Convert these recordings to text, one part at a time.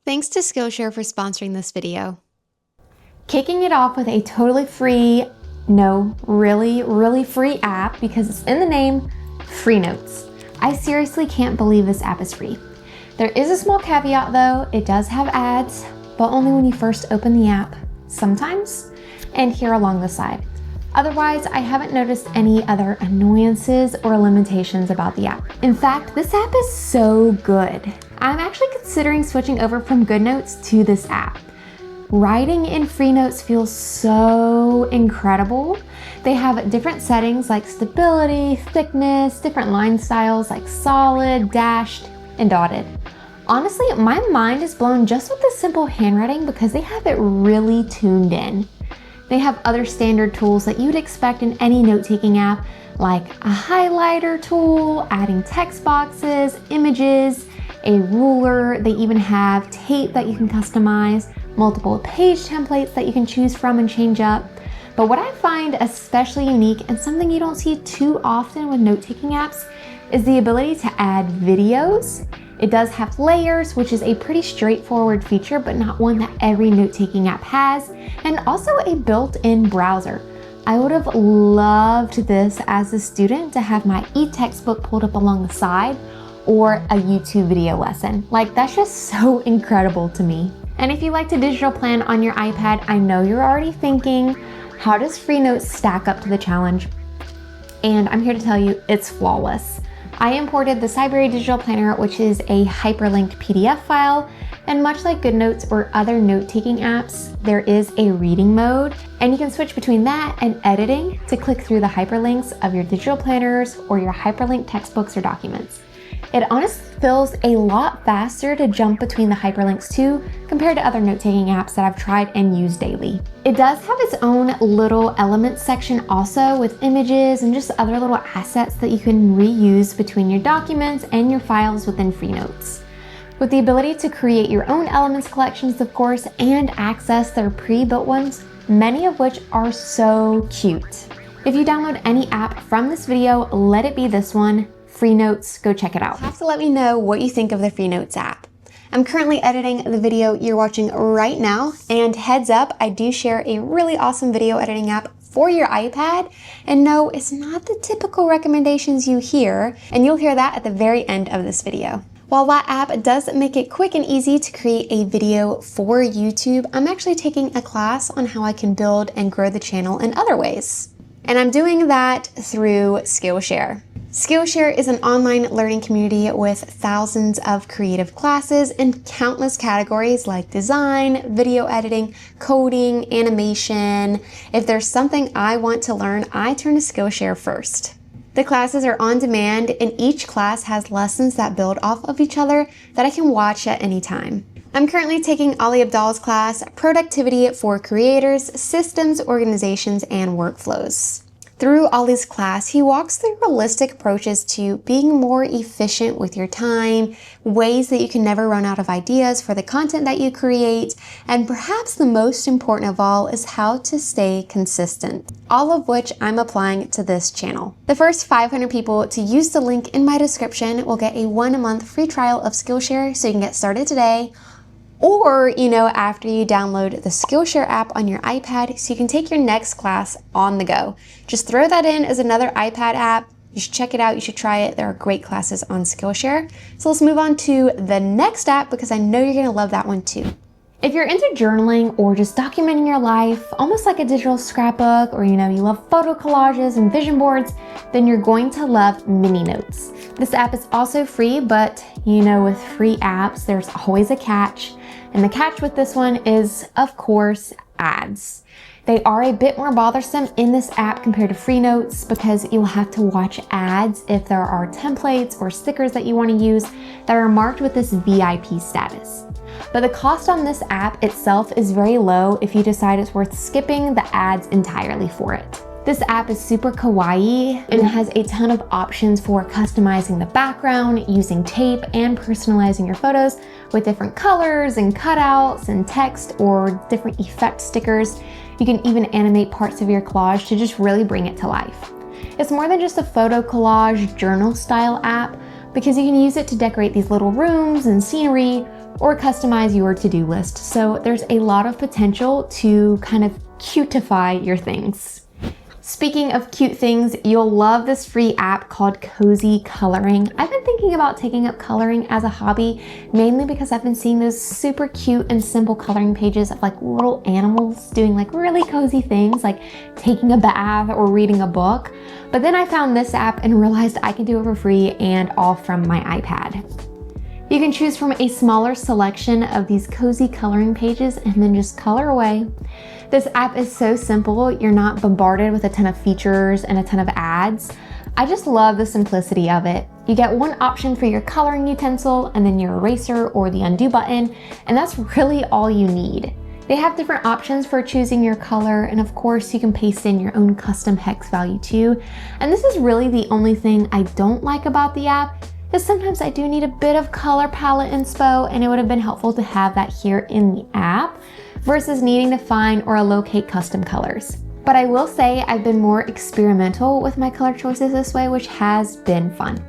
Thanks to Skillshare for sponsoring this video. Kicking it off with a totally free, no, really free app because it's in the name, Free Notes. I seriously can't believe this app is free. There is a small caveat though, it does have ads, but only when you first open the app, sometimes, and here along the side. Otherwise, I haven't noticed any other annoyances or limitations about the app. In fact, this app is so good. I'm actually considering switching over from GoodNotes to this app. Writing in Free Notes feels so incredible. They have different settings like stability, thickness, different line styles like solid, dashed, and dotted. Honestly, my mind is blown just with this simple handwriting because they have it really tuned in. They have other standard tools that you'd expect in any note-taking app, like a highlighter tool, adding text boxes, images, a ruler. They even have tape that you can customize, multiple page templates that you can choose from and change up. But what I find especially unique and something you don't see too often with note-taking apps is the ability to add videos. It does have layers, which is a pretty straightforward feature, but not one that every note-taking app has, and also a built-in browser. I would have loved this as a student to have my e-textbook pulled up along the side or a YouTube video lesson. Like, that's just so incredible to me. And if you like to digital plan on your iPad, I know you're already thinking, how does Free Notes stack up to the challenge? And I'm here to tell you, it's flawless. I imported the Cyberry Digital Planner, which is a hyperlinked PDF file, and much like GoodNotes or other note-taking apps, there is a reading mode, and you can switch between that and editing to click through the hyperlinks of your digital planners or your hyperlinked textbooks or documents. It honestly feels a lot faster to jump between the hyperlinks too, compared to other note-taking apps that I've tried and used daily. It does have its own little elements section also with images and just other little assets that you can reuse between your documents and your files within Free Notes. With the ability to create your own elements collections, of course, and access their pre-built ones, many of which are so cute. If you download any app from this video, let it be this one, Free Notes. Go check it out. You'll have to let me know what you think of the Free Notes app. I'm currently editing the video you're watching right now, and heads up, I do share a really awesome video editing app for your iPad, and no, it's not the typical recommendations you hear, and you'll hear that at the very end of this video. While that app does make it quick and easy to create a video for YouTube, I'm actually taking a class on how I can build and grow the channel in other ways. And I'm doing that through Skillshare. Skillshare is an online learning community with thousands of creative classes in countless categories like design, video editing, coding, animation. If there's something I want to learn, I turn to Skillshare first. The classes are on demand, and each class has lessons that build off of each other that I can watch at any time. I'm currently taking Ali Abdal's class, Productivity for Creators, Systems, Organizations, and Workflows. Through Ali's class, he walks through realistic approaches to being more efficient with your time, ways that you can never run out of ideas for the content that you create, and perhaps the most important of all is how to stay consistent, all of which I'm applying to this channel. The first 500 people to use the link in my description will get a 1-month free trial of Skillshare, so you can get started today. Or, after you download the Skillshare app on your iPad so you can take your next class on the go. Just throw that in as another iPad app. You should check it out. You should try it. There are great classes on Skillshare. So let's move on to the next app because I know you're going to love that one too. If you're into journaling or just documenting your life, almost like a digital scrapbook, or you love photo collages and vision boards, then you're going to love Mini Notes. This app is also free, but with free apps, there's always a catch. And the catch with this one is, of course, ads. They are a bit more bothersome in this app compared to Free Notes because you'll have to watch ads if there are templates or stickers that you want to use that are marked with this VIP status. But the cost on this app itself is very low if you decide it's worth skipping the ads entirely for it. This app is super kawaii and has a ton of options for customizing the background, using tape, and personalizing your photos with different colors and cutouts and text or different effect stickers. You can even animate parts of your collage to just really bring it to life. It's more than just a photo collage journal style app because you can use it to decorate these little rooms and scenery, or customize your to-do list. So there's a lot of potential to kind of cutify your things. Speaking of cute things, you'll love this free app called Cozy Coloring. I've been thinking about taking up coloring as a hobby, mainly because I've been seeing those super cute and simple coloring pages of like little animals doing like really cozy things like taking a bath or reading a book. But then I found this app and realized I can do it for free and all from my iPad. You can choose from a smaller selection of these cozy coloring pages and then just color away. This app is so simple, you're not bombarded with a ton of features and a ton of ads. I just love the simplicity of it. You get one option for your coloring utensil and then your eraser or the undo button, and that's really all you need. They have different options for choosing your color, and of course you can paste in your own custom hex value too. And this is really the only thing I don't like about the app, is sometimes I do need a bit of color palette inspo, and it would have been helpful to have that here in the app versus needing to find or locate custom colors. But I will say I've been more experimental with my color choices this way, which has been fun.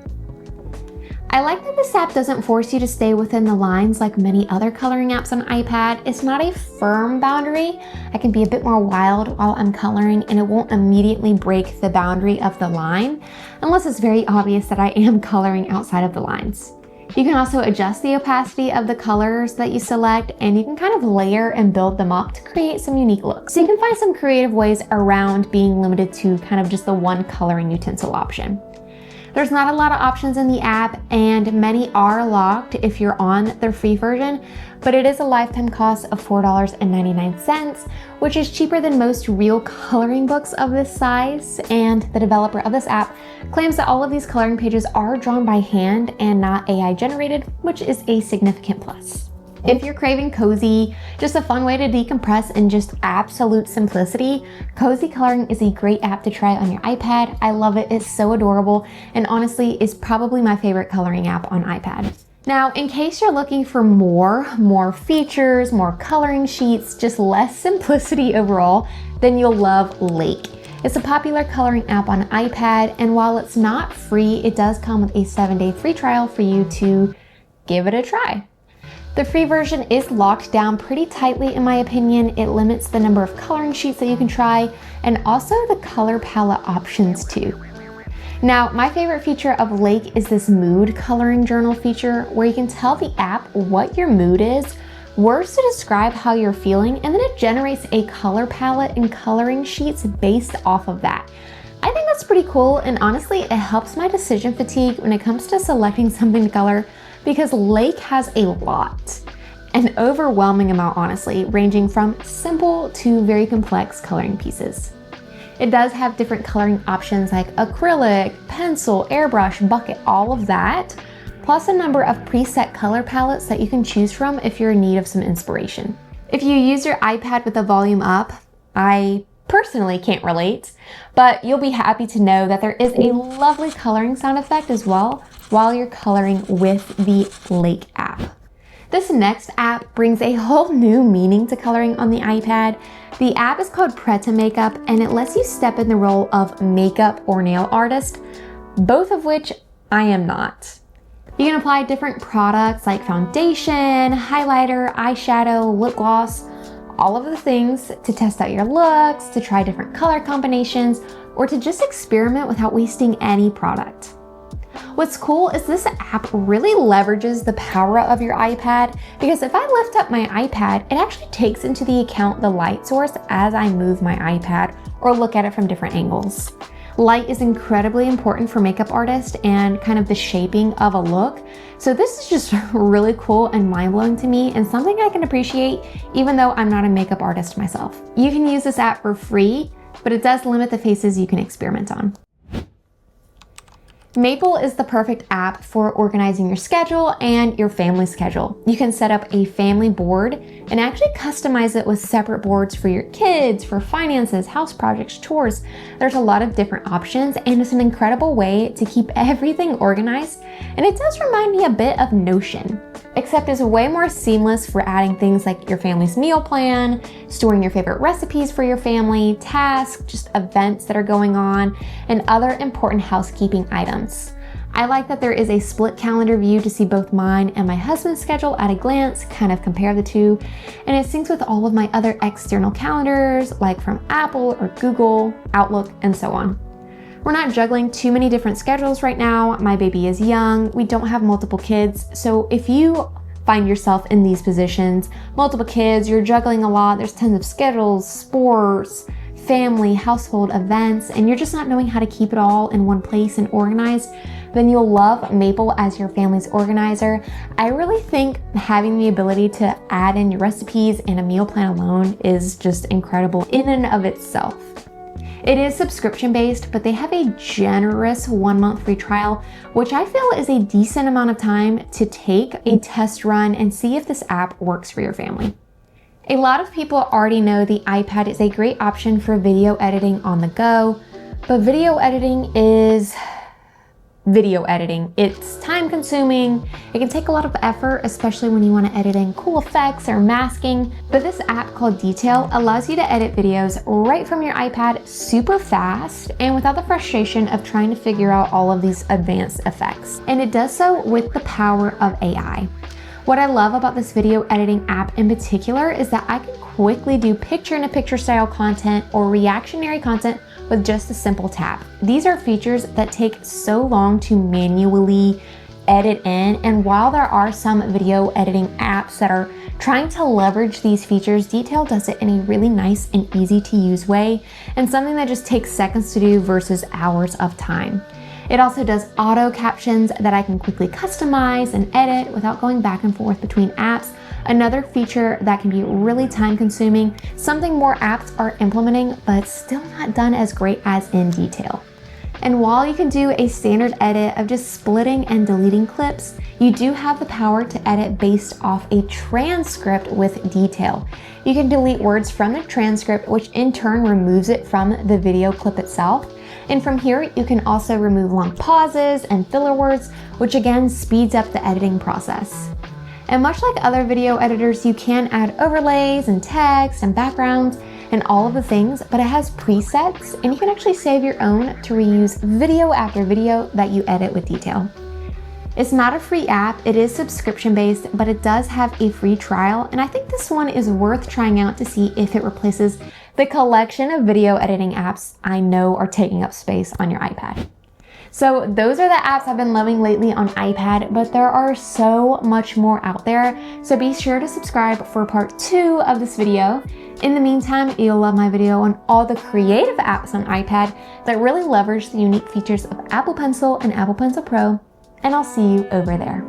I like that this app doesn't force you to stay within the lines like many other coloring apps on iPad. It's not a firm boundary. I can be a bit more wild while I'm coloring, and it won't immediately break the boundary of the line unless it's very obvious that I am coloring outside of the lines. You can also adjust the opacity of the colors that you select, and you can kind of layer and build them up to create some unique looks. So you can find some creative ways around being limited to kind of just the one coloring utensil option. There's not a lot of options in the app, and many are locked if you're on the free version, but it is a lifetime cost of $4.99, which is cheaper than most real coloring books of this size. And the developer of this app claims that all of these coloring pages are drawn by hand and not AI generated, which is a significant plus. If you're craving cozy, just a fun way to decompress and just absolute simplicity, Cozy Coloring is a great app to try on your iPad. I love it, it's so adorable, and honestly is probably my favorite coloring app on iPad. Now, in case you're looking for more features, more coloring sheets, just less simplicity overall, then you'll love Lake. It's a popular coloring app on iPad, and while it's not free, it does come with a 7-day free trial for you to give it a try. The free version is locked down pretty tightly in my opinion. It limits the number of coloring sheets that you can try, and also the color palette options too. Now, my favorite feature of Lake is this mood coloring journal feature where you can tell the app what your mood is, words to describe how you're feeling, and then it generates a color palette and coloring sheets based off of that. I think that's pretty cool, and honestly, it helps my decision fatigue when it comes to selecting something to color, because Lake has a lot, an overwhelming amount honestly, ranging from simple to very complex coloring pieces. It does have different coloring options like acrylic, pencil, airbrush, bucket, all of that, plus a number of preset color palettes that you can choose from if you're in need of some inspiration. If you use your iPad with the volume up, I personally can't relate, but you'll be happy to know that there is a lovely coloring sound effect as well while you're coloring with the Lake app. This next app brings a whole new meaning to coloring on the iPad. The app is called Preta Makeup, and it lets you step in the role of makeup or nail artist, both of which I am not. You can apply different products like foundation, highlighter, eyeshadow, lip gloss, all of the things to test out your looks, to try different color combinations, or to just experiment without wasting any product. What's cool is this app really leverages the power of your iPad, because if I lift up my iPad, it actually takes into the account the light source as I move my iPad or look at it from different angles. Light is incredibly important for makeup artists and kind of the shaping of a look. So this is just really cool and mind-blowing to me, and something I can appreciate even though I'm not a makeup artist myself. You can use this app for free, but it does limit the faces you can experiment on. Maple is the perfect app for organizing your schedule and your family schedule. You can set up a family board and actually customize it with separate boards for your kids, for finances, house projects, chores. There's a lot of different options, and it's an incredible way to keep everything organized. And it does remind me a bit of Notion, except it's way more seamless for adding things like your family's meal plan, storing your favorite recipes for your family, tasks, just events that are going on, and other important housekeeping items. I like that there is a split calendar view to see both mine and my husband's schedule at a glance, kind of compare the two, and it syncs with all of my other external calendars, like from Apple or Google, Outlook, and so on. We're not juggling too many different schedules right now. My baby is young, we don't have multiple kids, so if you find yourself in these positions, multiple kids, you're juggling a lot, there's tons of schedules, sports, family, household events, and you're just not knowing how to keep it all in one place and organized, then you'll love Maple as your family's organizer. I really think having the ability to add in your recipes and a meal plan alone is just incredible in and of itself. It is subscription based, but they have a generous 1-month free trial, which I feel is a decent amount of time to take a test run and see if this app works for your family. A lot of people already know the iPad is a great option for video editing on the go, but video editing is video editing. It's time consuming, it can take a lot of effort, especially when you want to edit in cool effects or masking, but this app called Detail allows you to edit videos right from your iPad super fast and without the frustration of trying to figure out all of these advanced effects. And it does so with the power of AI. What I love about this video editing app in particular is that I can quickly do picture-in-a-picture style content or reactionary content with just a simple tap. These are features that take so long to manually edit in, and while there are some video editing apps that are trying to leverage these features, Detail does it in a really nice and easy to use way, and something that just takes seconds to do versus hours of time. It also does auto captions that I can quickly customize and edit without going back and forth between apps. Another feature that can be really time consuming, something more apps are implementing, but still not done as great as in Detail. And while you can do a standard edit of just splitting and deleting clips, you do have the power to edit based off a transcript with Detail. You can delete words from the transcript, which in turn removes it from the video clip itself. And from here, you can also remove long pauses and filler words, which again speeds up the editing process. And much like other video editors, you can add overlays and text and backgrounds and all of the things, but it has presets and you can actually save your own to reuse video after video that you edit with Detail. It's not a free app, it is subscription based, but it does have a free trial, and I think this one is worth trying out to see if it replaces the collection of video editing apps I know are taking up space on your iPad. So those are the apps I've been loving lately on iPad, but there are so much more out there, so be sure to subscribe for part 2 of this video. In the meantime, you'll love my video on all the creative apps on iPad that really leverage the unique features of Apple Pencil and Apple Pencil Pro, and I'll see you over there.